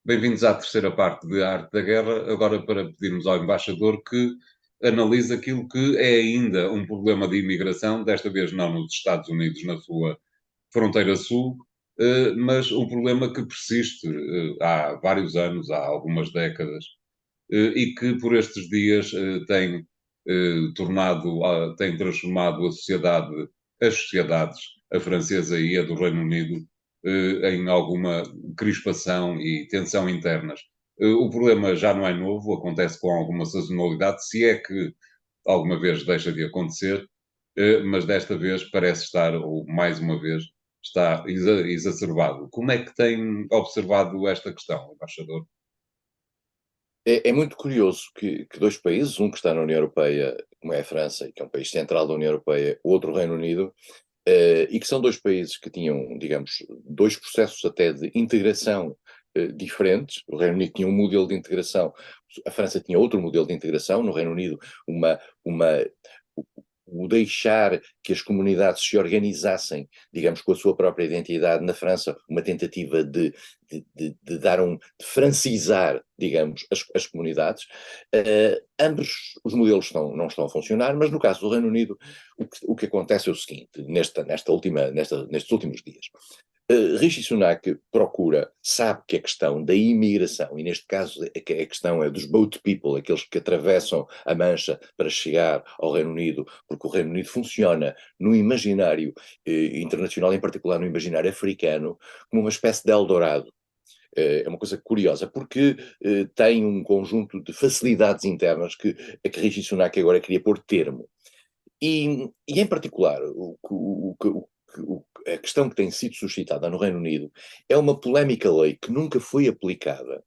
Bem-vindos à terceira parte de Arte da Guerra, agora para pedirmos ao embaixador que analise aquilo que é ainda um problema de imigração, desta vez não nos Estados Unidos, na sua fronteira sul, mas um problema que persiste há vários anos, há algumas décadas, e que por estes dias tem transformado as sociedades, a francesa e a do Reino Unido, em alguma crispação e tensão internas. O problema já não é novo, acontece com alguma sazonalidade, se é que alguma vez deixa de acontecer, mas desta vez parece estar, ou mais uma vez, está exacerbado. Como é que tem observado esta questão, embaixador? É muito curioso que dois países, um que está na União Europeia, como é a França, e que é um país central da União Europeia, o outro o Reino Unido, e que são dois países que tinham, digamos, dois processos até de integração diferentes. O Reino Unido tinha um modelo de integração, a França tinha outro modelo de integração. No Reino Unido, uma o deixar que as comunidades se organizassem, digamos, com a sua própria identidade. Na França, uma tentativa de dar de francizar, digamos, as comunidades. Ambos os modelos não estão a funcionar, mas no caso do Reino Unido, o que acontece é o seguinte, nestes últimos dias. Rishi Sunak sabe que a questão da imigração, e neste caso a questão é dos boat people, aqueles que atravessam a Mancha para chegar ao Reino Unido, porque o Reino Unido funciona no imaginário internacional, em particular no imaginário africano, como uma espécie de Eldorado. É uma coisa curiosa, porque tem um conjunto de facilidades internas a que Rishi Sunak agora queria pôr termo. E em particular, a questão que tem sido suscitada no Reino Unido é uma polémica lei que nunca foi aplicada,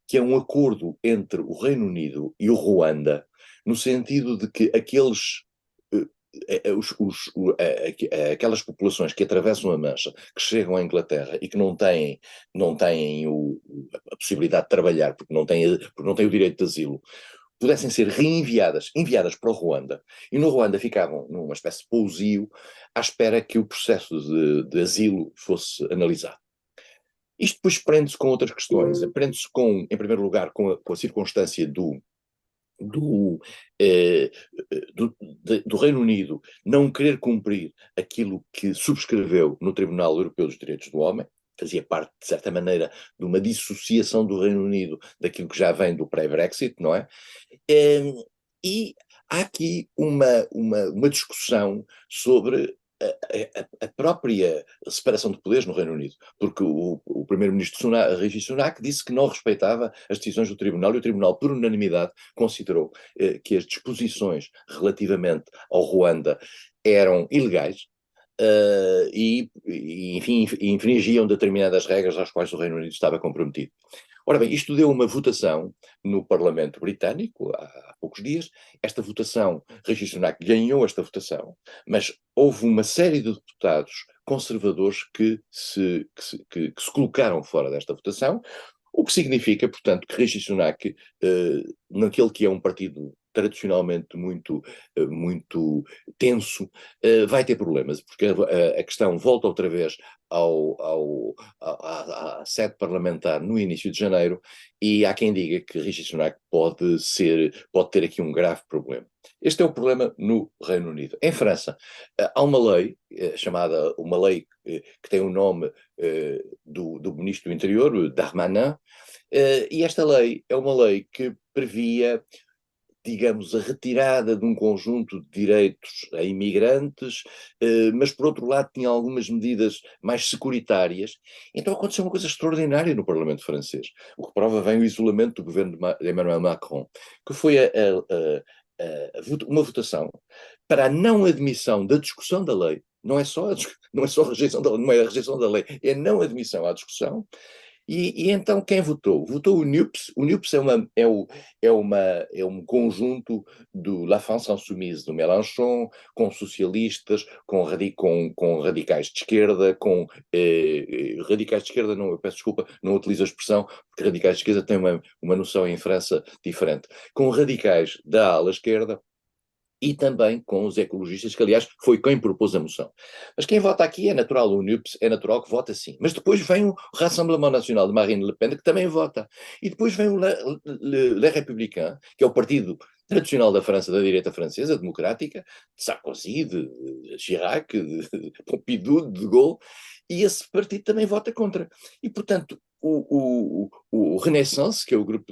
que é um acordo entre o Reino Unido e o Ruanda, no sentido de que aquelas populações que atravessam a Mancha, que chegam à Inglaterra e que não têm a possibilidade de trabalhar, porque não têm o direito de asilo, pudessem ser enviadas para o Ruanda, e no Ruanda ficavam numa espécie de pousio à espera que o processo de asilo fosse analisado. Isto depois prende-se com outras questões. Prende-se em primeiro lugar, com a circunstância do, eh, do Reino Unido não querer cumprir aquilo que subscreveu no Tribunal Europeu dos Direitos do Homem. Fazia parte, de certa maneira, de uma dissociação do Reino Unido daquilo que já vem do pré-Brexit, não é? E há aqui uma discussão sobre a própria separação de poderes no Reino Unido, porque o primeiro-ministro Rishi Sunak disse que não respeitava as decisões do Tribunal, e o Tribunal, por unanimidade, considerou que as disposições relativamente ao Ruanda eram ilegais. Enfim, infringiam determinadas regras às quais o Reino Unido estava comprometido. Ora bem, isto deu uma votação no Parlamento Britânico há poucos dias. Esta votação, Rishi Sunak ganhou esta votação, mas houve uma série de deputados conservadores que se colocaram fora desta votação, o que significa, portanto, que Rishi Sunak, naquele que é um partido tradicionalmente muito tenso, vai ter problemas, porque a questão volta outra vez à sede parlamentar no início de janeiro, e há quem diga que Rishi Sunak pode ter aqui um grave problema. Este é o problema no Reino Unido. Em França, há uma lei, uma lei que tem o nome do Ministro do Interior, Darmanin, e esta lei é uma lei que previa, digamos, a retirada de um conjunto de direitos a imigrantes, mas por outro lado tinha algumas medidas mais securitárias. Então aconteceu uma coisa extraordinária no Parlamento francês, o que prova bem o isolamento do governo de Emmanuel Macron, que foi uma votação para a não admissão da discussão da lei. Não é só a rejeição da lei, não é a rejeição da lei, é a não admissão à discussão. E então quem votou? Votou o NUPS. O NUPS é um conjunto do La France Insoumise, do Mélenchon, com socialistas, com radicais de esquerda, radicais de esquerda, não, eu peço desculpa, não utilizo a expressão, porque radicais de esquerda têm uma noção em França diferente, com radicais da ala esquerda e também com os ecologistas, que aliás foi quem propôs a moção. Mas quem vota aqui é natural, o NUPES é natural que vote sim. Mas depois vem o Rassemblement National de Marine Le Pen, que também vota. E depois vem o Les Républicains, que é o partido tradicional da França, da direita francesa, democrática, de Sarkozy, de Chirac, de Pompidou, de Gaulle, e esse partido também vota contra. E, portanto, o Renaissance, que é o grupo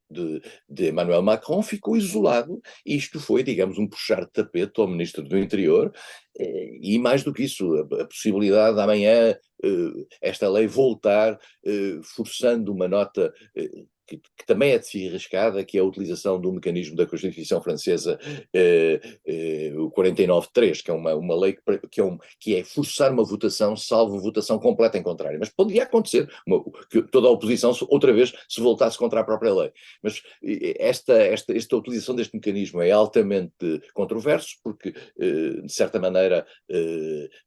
de Emmanuel Macron, ficou isolado. Isto foi, digamos, um puxar de tapete ao Ministro do Interior, e mais do que isso, a possibilidade de amanhã esta lei voltar, forçando uma nota que também é de se arriscada, que é a utilização do mecanismo da Constituição Francesa, o 49.3, que é uma lei que é forçar uma votação, salvo votação completa em contrário. Mas poderia acontecer que toda a oposição, outra vez, se voltasse contra a própria lei. Mas esta utilização deste mecanismo é altamente controverso, porque, de certa maneira,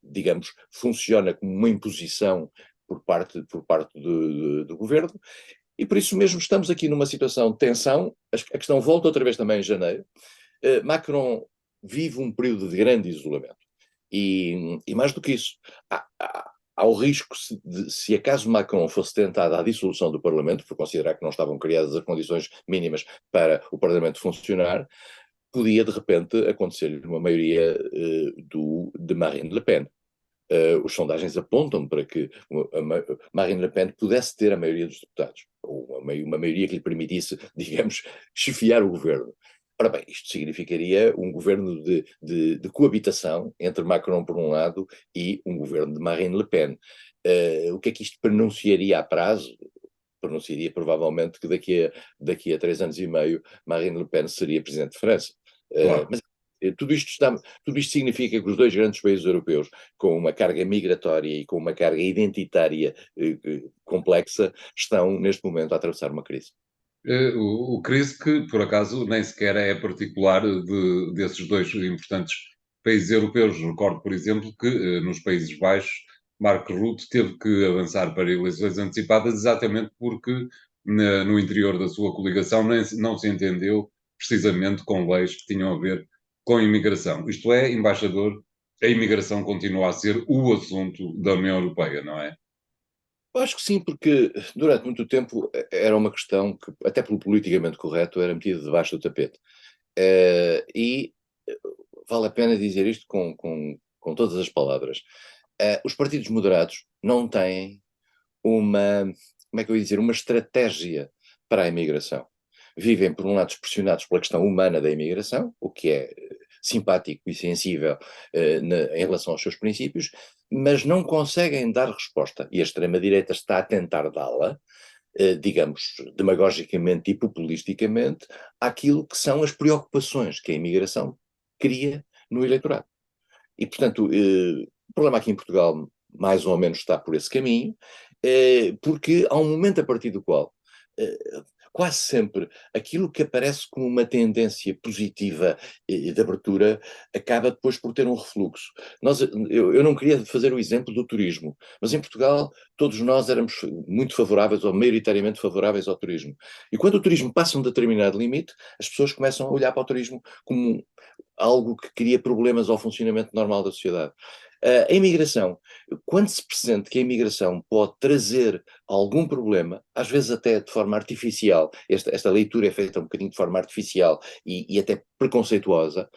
digamos, funciona como uma imposição por parte do governo, e por isso mesmo estamos aqui numa situação de tensão. A questão volta outra vez também em janeiro. Macron vive um período de grande isolamento. E mais do que isso, há o risco, se acaso Macron fosse tentado à dissolução do Parlamento, por considerar que não estavam criadas as condições mínimas para o Parlamento funcionar, podia de repente acontecer-lhe uma maioria de Marine Le Pen. Os sondagens apontam para que Marine Le Pen pudesse ter a maioria dos deputados, ou uma maioria que lhe permitisse, digamos, chefiar o governo. Ora bem, isto significaria um governo de coabitação entre Macron por um lado e um governo de Marine Le Pen. O que é que isto pronunciaria a prazo? Pronunciaria provavelmente que daqui a 3 anos e meio Marine Le Pen seria presidente de França. Claro. Mas tudo isto significa que os dois grandes países europeus, com uma carga migratória e com uma carga identitária complexa, estão neste momento a atravessar uma crise. O crise que, por acaso, nem sequer é particular desses dois importantes países europeus. Recordo, por exemplo, que nos Países Baixos, Mark Rutte teve que avançar para eleições antecipadas exatamente porque no interior da sua coligação não se entendeu precisamente com leis que tinham a ver com a imigração. Isto é, embaixador, a imigração continua a ser o assunto da União Europeia, não é? Eu acho que sim, porque durante muito tempo era uma questão que, até pelo politicamente correto, era metida debaixo do tapete. E vale a pena dizer isto com todas as palavras. Os partidos moderados não têm como é que eu ia dizer, uma estratégia para a imigração. Vivem, por um lado, pressionados pela questão humana da imigração, o que é simpático e sensível em relação aos seus princípios, mas não conseguem dar resposta, e a extrema-direita está a tentar dá-la, digamos, demagogicamente e populisticamente, àquilo que são as preocupações que a imigração cria no eleitorado. E, portanto, o problema aqui em Portugal mais ou menos está por esse caminho, porque há um momento a partir do qual quase sempre aquilo que aparece como uma tendência positiva de abertura acaba depois por ter um refluxo. Eu não queria fazer o exemplo do turismo, mas em Portugal todos nós éramos muito favoráveis ou maioritariamente favoráveis ao turismo. E quando o turismo passa um determinado limite, as pessoas começam a olhar para o turismo como algo que cria problemas ao funcionamento normal da sociedade. A imigração, quando se pressente que a imigração pode trazer algum problema, às vezes até de forma artificial, esta leitura é feita um bocadinho de forma artificial e até preconceituosa,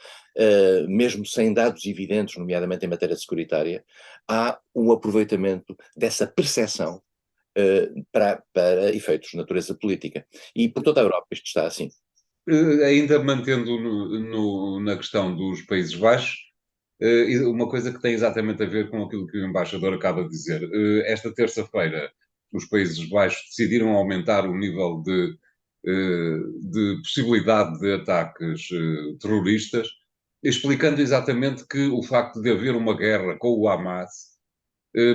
mesmo sem dados evidentes, nomeadamente em matéria securitária, há um aproveitamento dessa percepção para efeitos de natureza política. E por toda a Europa isto está assim. Ainda mantendo na questão dos Países Baixos, uma coisa que tem exatamente a ver com aquilo que o embaixador acaba de dizer. Esta terça-feira, os Países Baixos decidiram aumentar o nível de possibilidade de ataques terroristas, explicando exatamente que o facto de haver uma guerra com o Hamas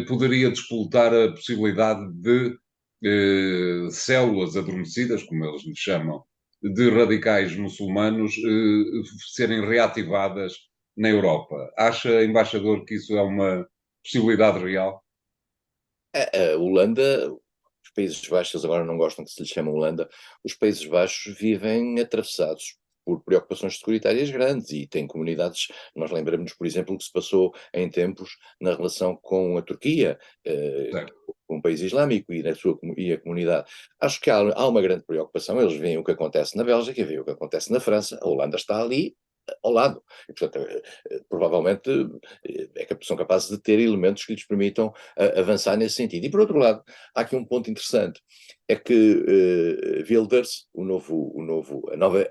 poderia despoltar a possibilidade de células adormecidas, como eles lhe chamam, de radicais muçulmanos serem reativadas na Europa. Acha, embaixador, que isso é uma possibilidade real? A Holanda, os Países Baixos, agora não gostam que se lhe chame Holanda, os Países Baixos vivem atravessados por preocupações securitárias grandes e tem comunidades, nós lembramos, por exemplo, o que se passou em tempos na relação com a Turquia, certo. com um país islâmico e a comunidade. Acho que há uma grande preocupação, eles veem o que acontece na Bélgica, veem o que acontece na França, a Holanda está ali ao lado, e portanto, provavelmente são capazes de ter elementos que lhes permitam avançar nesse sentido. E por outro lado, há aqui um ponto interessante, é que Wilders,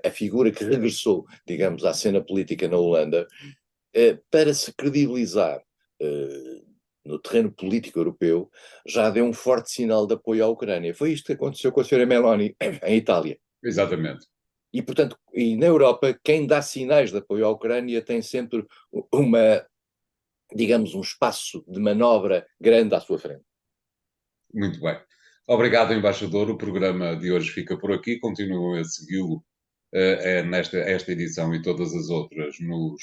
a figura que regressou, digamos, à cena política na Holanda, para se credibilizar no terreno político europeu, já deu um forte sinal de apoio à Ucrânia. Foi isto que aconteceu com a senhora Meloni em Itália. Exatamente. E, portanto, e na Europa, quem dá sinais de apoio à Ucrânia tem sempre uma, digamos, um espaço de manobra grande à sua frente. Muito bem. Obrigado, embaixador. O programa de hoje fica por aqui. Continuam a segui-lo esta edição e todas as outras nos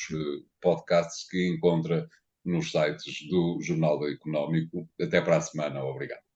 podcasts que encontra nos sites do Jornal Económico. Até para a semana. Obrigado.